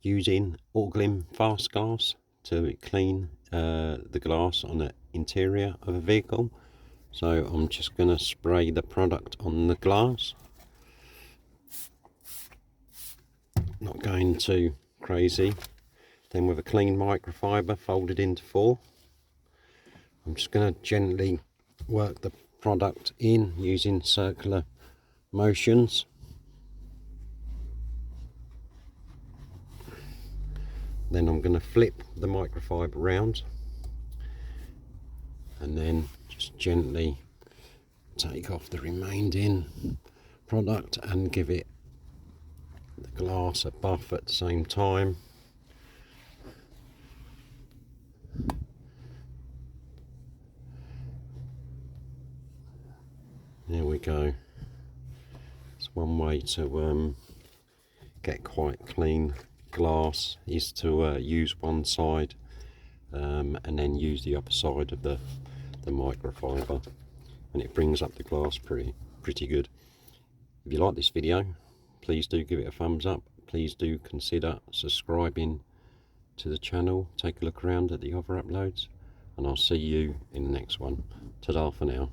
using Autoglym fast glass to clean the glass on the interior of a vehicle. So I'm just going to spray the product on the glass, not going too crazy. Then with a clean microfiber folded into 4, I'm just going to gently work the product in using circular motions. Then I'm going to flip the microfiber round and then just gently take off the remaining product and give it the glass a buff at the same time. There we go. It's one way to get quite clean glass, is to use one side and then use the other side of the microfiber, and it brings up the glass pretty good. If you like this video, please do give it a thumbs up. Please do consider subscribing to the channel. Take a look around at the other uploads, and I'll see you in the next one. Ta-da for now.